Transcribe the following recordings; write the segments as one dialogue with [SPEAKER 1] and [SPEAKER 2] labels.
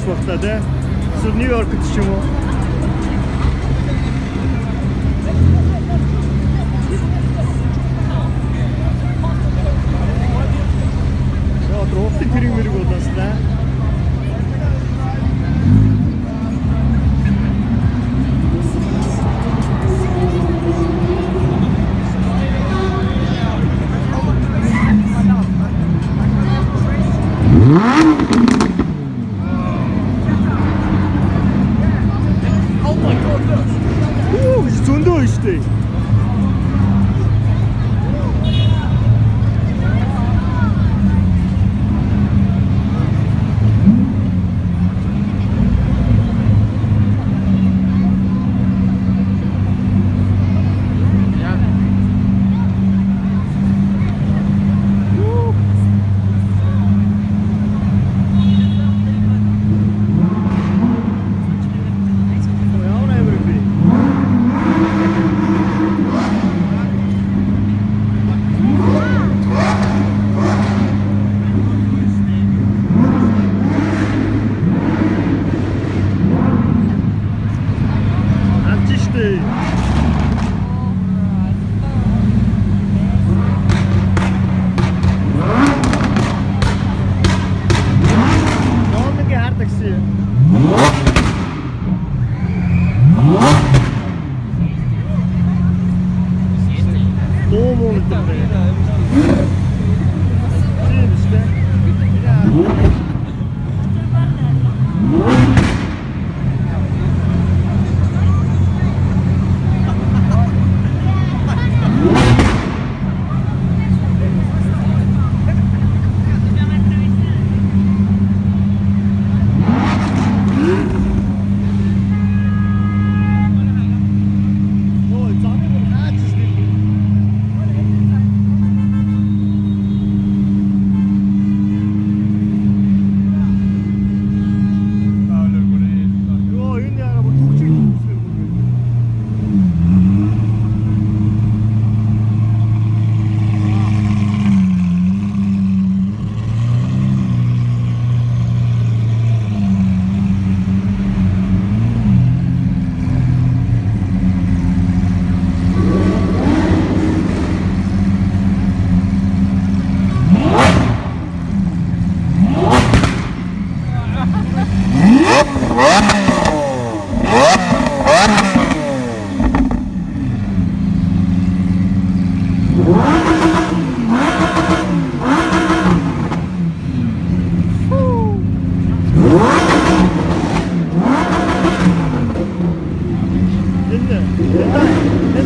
[SPEAKER 1] вақтаде. Со Нью-Йорк ч юм уу. Яа, трофик хэрэг болоосна. Зөндөө штэ.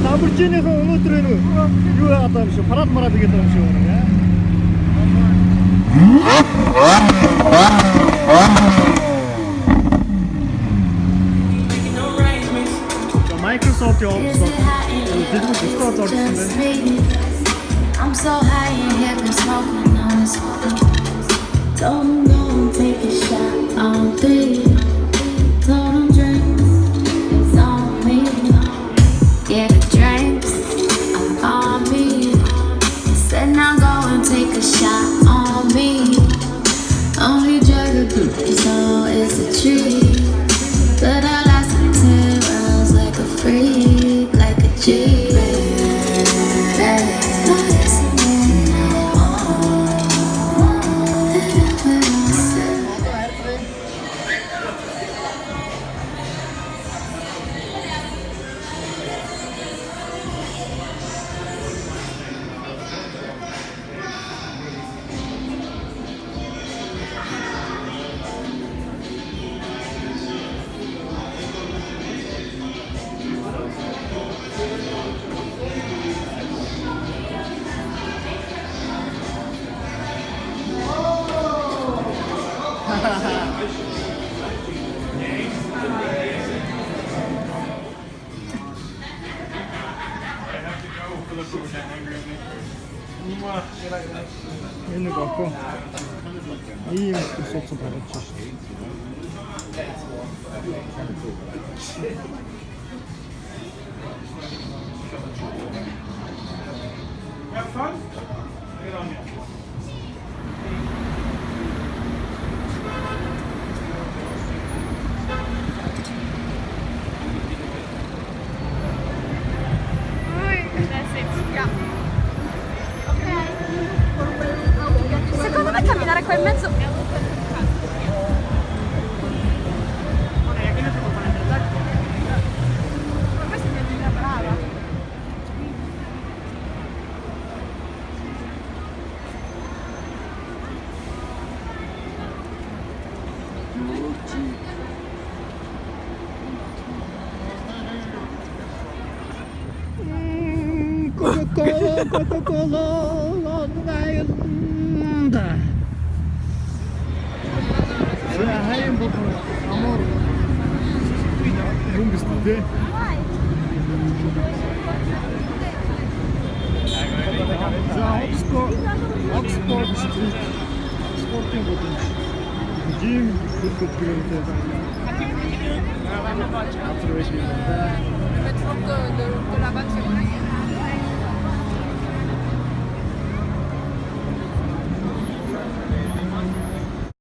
[SPEAKER 1] Lamborghini-ийн өнөөдөр юу яагаад юм шиг парад мараад игээд байгаа юм шиг байна яа. Microsoft явуулсан. Дэрэг стор зорсон байна. I'm so high in here and smoking on this. Don't go and take a shot on three. Don't drink. It's on me. Yeah, drinks are on me. Said now go and take a shot on me. Only drug abuse, so it's a treat. But I last 10 rounds like a freak, like a G. Энэ гоо. Ийм сууц гарч шээ. Have fun? Get on you.
[SPEAKER 2] Coca-Cola onda. Ja, Heimbach, amor. Junges Idee. За Оксфорд Стрит. Спортын годомч. Жим хөдлөж гэрэнтэй.
[SPEAKER 3] Me trompe de la vanne, c'est vrai.